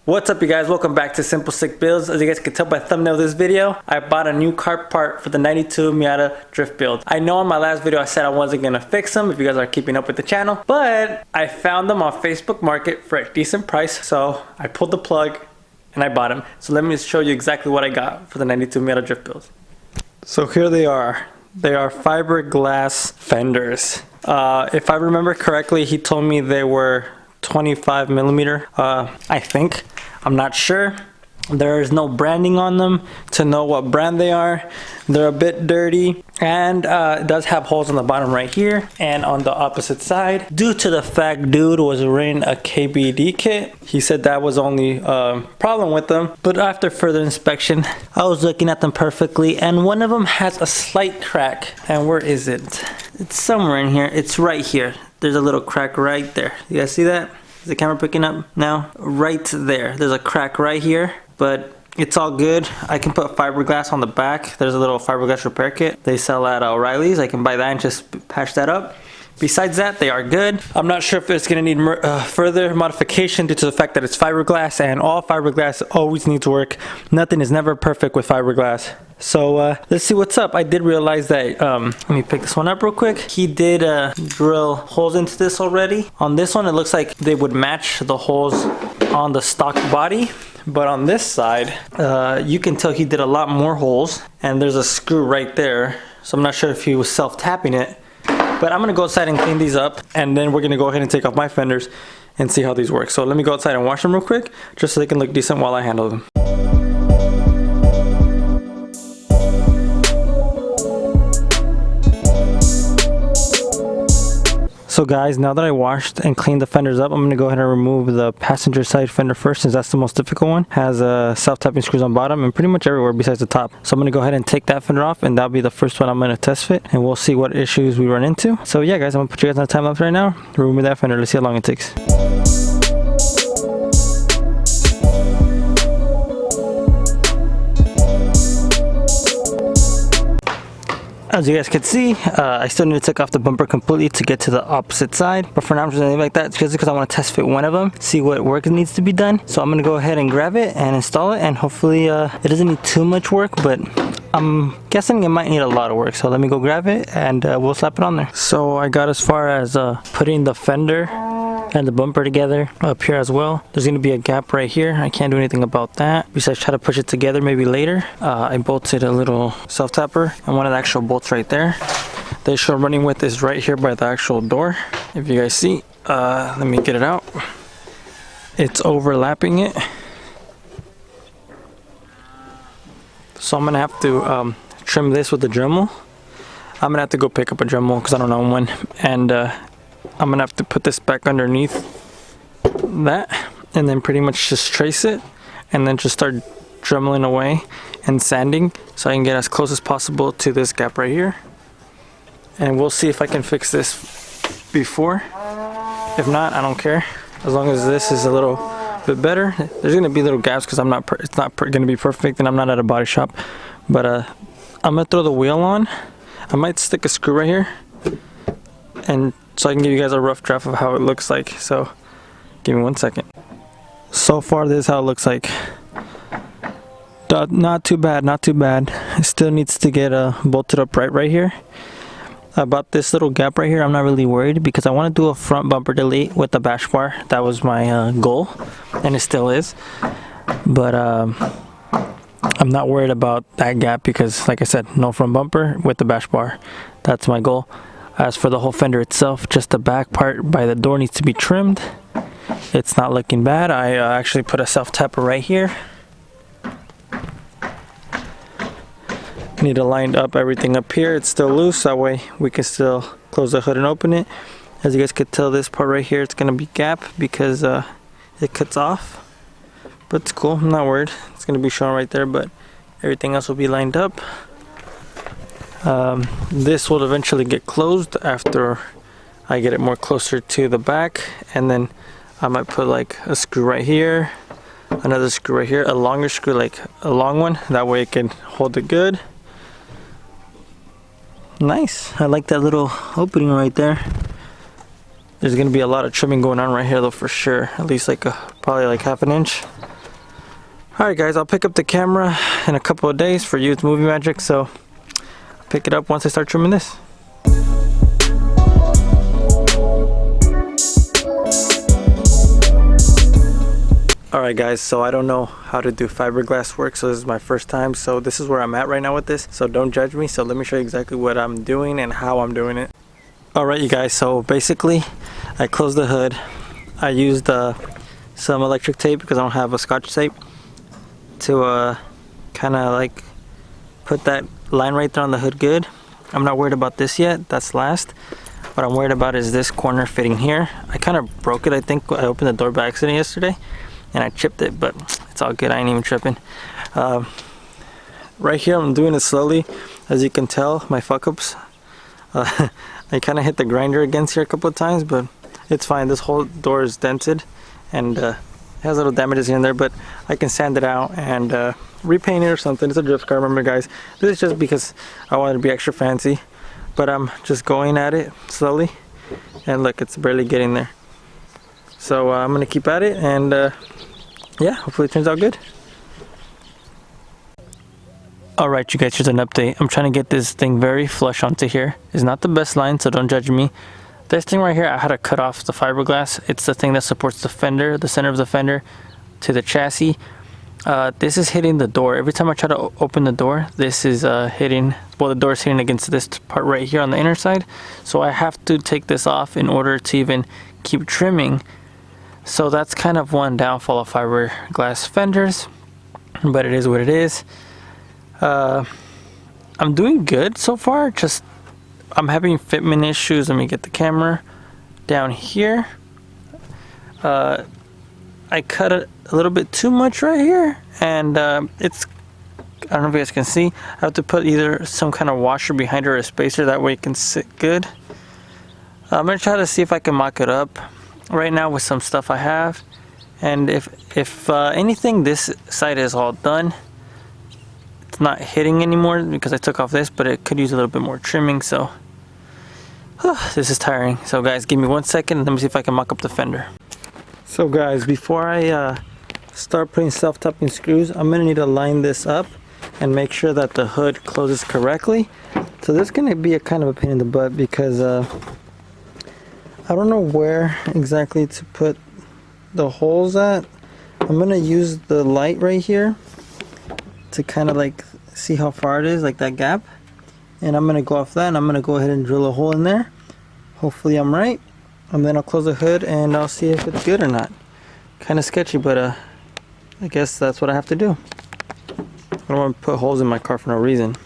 What's up, you guys? Welcome back to SimpleSickBuilds. As you guys can tell by the thumbnail of this video, I bought a new car part for the 92 Miata drift build. I know in my last video I said I wasn't gonna fix them if you guys are keeping up with the channel, but I found them on Facebook Market for a decent price, so I pulled the plug and I bought them. So let me show you exactly what I got for the 92 Miata drift builds. So here they are. They are fiberglass fenders. If I remember correctly, he told me they were 25 millimeter, I think. I'm not sure. There is no branding on them to know what brand they are. They're a bit dirty, and it does have holes on the bottom right here and on the opposite side. Due to the fact dude was running a KBD kit, he said that was only problem with them. But after further inspection, I was looking at them perfectly, and one of them has a slight crack. And where is it? It's somewhere in here. It's right here. There's a little crack right there. You guys see that? Is the camera picking up now? Right there. There's a crack right here, but it's all good. I can put fiberglass on the back. There's a little fiberglass repair kit they sell at O'Reilly's. I can buy that and just patch that up. Besides that, they are good. I'm not sure if it's gonna need further modification due to the fact that it's fiberglass, and all fiberglass always needs work. Nothing is never perfect with fiberglass. So let's see what's up. I did realize that, let me pick this one up real quick. He did drill holes into this already. On this one, it looks like they would match the holes on the stock body. But on this side, you can tell he did a lot more holes, and there's a screw right there. So I'm not sure if he was self-tapping it. But I'm gonna go outside and clean these up, and then we're gonna go ahead and take off my fenders and see how these work. So let me go outside and wash them real quick, just so they can look decent while I handle them. So guys, now that I washed and cleaned the fenders up, I'm going to go ahead and remove the passenger side fender first, since that's the most difficult one. Has self-tapping screws on bottom and pretty much everywhere besides the top. So I'm going to go ahead and take that fender off, and that'll be the first one I'm going to test fit, and we'll see what issues we run into. So yeah guys, I'm going to put you guys on the time lapse right now. Remove that fender. Let's see how long it takes. As you guys can see, I still need to take off the bumper completely to get to the opposite side. But for now, I'm just gonna leave it like that just because I want to test fit one of them, see what work needs to be done. So I'm gonna go ahead and grab it and install it, and hopefully it doesn't need too much work, but I'm guessing it might need a lot of work. So let me go grab it, and we'll slap it on there. So I got as far as putting the fender and the bumper together up here as well. There's gonna be a gap right here. I can't do anything about that besides try to push it together maybe later. I bolted a little self-tapper and one of the actual bolts right there. The issue I'm running with is right here by the actual door. If you guys see, let me get it out. It's overlapping it. So I'm gonna have to trim this with the Dremel. I'm gonna have to go pick up a Dremel because I don't own one, and I'm gonna have to put this back underneath that, and then pretty much just trace it, and then just start dremeling away and sanding so I can get as close as possible to this gap right here. And we'll see if I can fix this before. If not, I don't care, as long as this is a little bit better. There's gonna be little gaps because it's not gonna be perfect, and I'm not at a body shop. But I'm gonna throw the wheel on. I might stick a screw right here, and so I can give you guys a rough draft of how it looks like. So give me 1 second. So far, this is how it looks like. Not too bad, not too bad. It still needs to get bolted up right here. About this little gap right here, I'm not really worried because I want to do a front bumper delete with the bash bar. That was my goal, and it still is. But I'm not worried about that gap because, like I said, no front bumper with the bash bar. That's my goal. As for the whole fender itself, just the back part by the door needs to be trimmed. It's not looking bad. I actually put a self-tapper right here. Need to line up everything up here. It's still loose, that way we can still close the hood and open it. As you guys could tell, this part right here, it's gonna be gap because it cuts off. But it's cool, I'm not worried. It's gonna be shown right there, but everything else will be lined up. This will eventually get closed after I get it more closer to the back, and then I might put like a screw right here, another screw right here, a longer screw, like a long one, that way it can hold it good. Nice. I like that little opening right there. There's gonna be a lot of trimming going on right here though, for sure. At least like probably like half an inch. Alright guys, I'll pick up the camera in a couple of days for Youth Movie Magic, so I'll pick it up once I start trimming this. Alright guys, so I don't know how to do fiberglass work, so this is my first time, so this is where I'm at right now with this, so don't judge me. So let me show you exactly what I'm doing and how I'm doing it. Alright you guys, so basically I closed the hood. I used some electric tape because I don't have a scotch tape to kind of like put that line right there on the hood good. I'm not worried about this yet, that's last. What I'm worried about is this corner fitting here. I kind of broke it, I think. I opened the door by accident yesterday and I chipped it, but it's all good, I ain't even tripping. Right here I'm doing it slowly. As you can tell, my fuck ups. I kind of hit the grinder against here a couple of times, but it's fine. This whole door is dented and has little damages here and there, but I can sand it out and repaint it or something. It's a drift car, remember guys. This is just because I wanted to be extra fancy, but I'm just going at it slowly, and look, it's barely getting there. So I'm gonna keep at it, and yeah, hopefully it turns out good. Alright you guys, here's an update. I'm trying to get this thing very flush onto here. It's not the best line, so don't judge me. This thing right here, I had to cut off the fiberglass. It's the thing that supports the fender, the center of the fender to the chassis. This is hitting the door. Every time I try to open the door, this is hitting, well, the door is hitting against this part right here on the inner side. So I have to take this off in order to even keep trimming. So that's kind of one downfall of fiberglass fenders, but it is what it is. I'm doing good so far, just I'm having fitment issues. Let me get the camera down here. I cut it a little bit too much right here, and it's, I don't know if you guys can see, I have to put either some kind of washer behind it or a spacer, that way it can sit good. I'm gonna try to see if I can mock it up right now with some stuff I have, and if anything, this side is all done. It's not hitting anymore because I took off this, but it could use a little bit more trimming, so this is tiring. So guys, give me 1 second and let me see if I can mock up the fender. So guys, before I start putting self-tapping screws, I'm gonna need to line this up and make sure that the hood closes correctly. So this is gonna be a kind of a pain in the butt because I don't know where exactly to put the holes at. I'm gonna use the light right here to kind of like see how far it is, like that gap, and I'm gonna go off that and I'm gonna go ahead and drill a hole in there. Hopefully I'm right, and then I'll close the hood and I'll see if it's good or not. Kind of sketchy, but I guess that's what I have to do. I don't want to put holes in my car for no reason.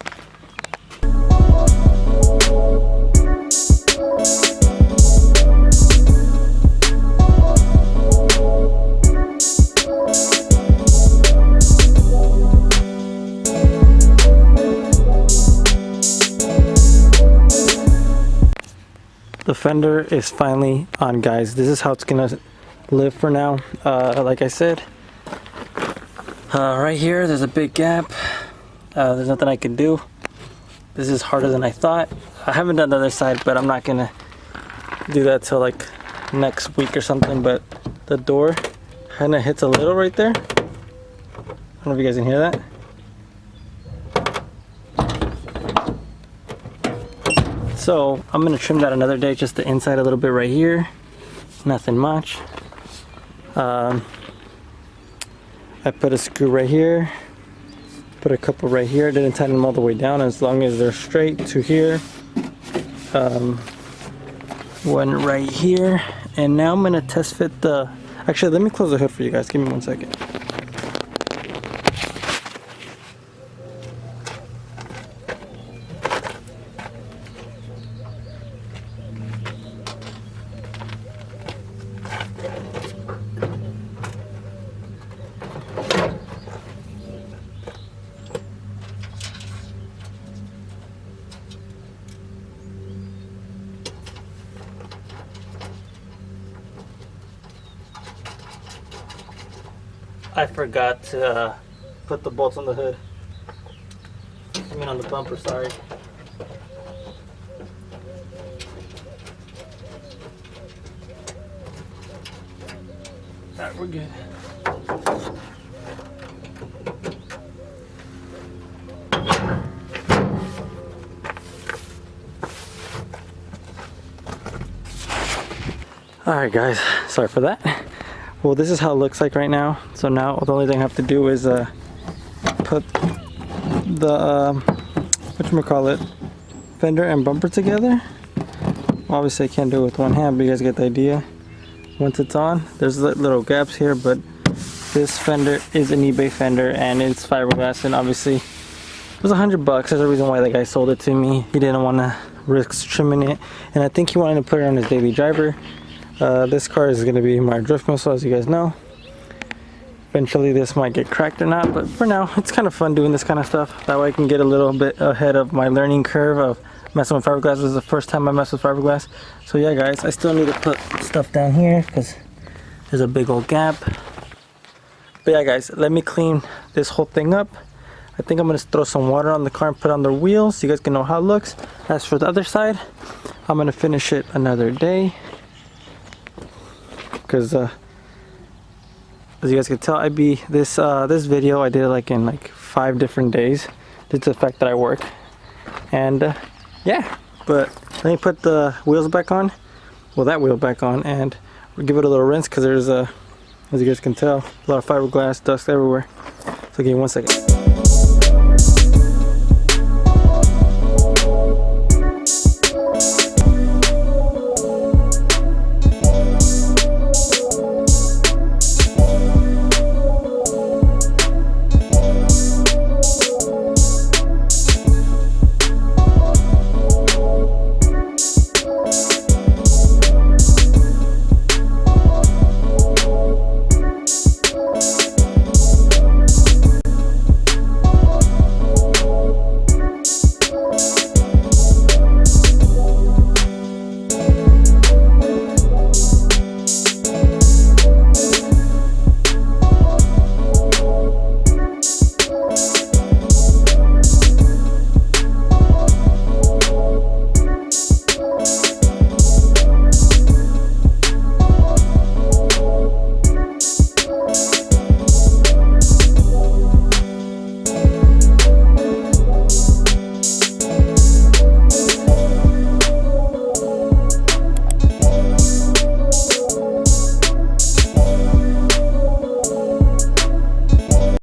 The fender is finally on, guys. This is how it's gonna live for now. Like I said, right here there's a big gap. There's nothing I can do. This is harder than I thought. I haven't done the other side, but I'm not gonna do that till like next week or something. But the door kind of hits a little right there. I don't know if you guys can hear that. So I'm gonna trim that another day, just the inside a little bit right here. Nothing much. I put a screw right here, put a couple right here. Didn't tighten them all the way down, as long as they're straight to here. One right here, and now I'm gonna test fit the. Actually, let me close the hood for you guys. Give me 1 second. I forgot to put the bolts on the hood. I mean on the bumper, sorry. Alright, we're good. Alright guys, sorry for that. Well, this is how it looks like right now. So now the only thing I have to do is put the whatchamacallit, fender and bumper together. Obviously I can't do it with one hand, but you guys get the idea. Once it's on, there's little gaps here, but this fender is an eBay fender and it's fiberglass, and obviously it was $100. There's a reason why the guy sold it to me. He didn't want to risk trimming it, and I think he wanted to put it on his daily driver. This car is going to be my drift muscle, as you guys know. Eventually this might get cracked or not, but for now it's kind of fun doing this kind of stuff. That way I can get a little bit ahead of my learning curve of messing with fiberglass. This is the first time I messed with fiberglass. So yeah guys, I still need to put stuff down here because there's a big old gap. But yeah guys, let me clean this whole thing up. I think I'm going to throw some water on the car and put on the wheels so you guys can know how it looks. As for the other side, I'm going to finish it another day. Because as you guys can tell, this video I did it like in 5 different days due to the fact that I work. And yeah, but let me put the wheels back on, well, that wheel back on, and we'll give it a little rinse because there's as you guys can tell, a lot of fiberglass dust everywhere. So give me 1 second.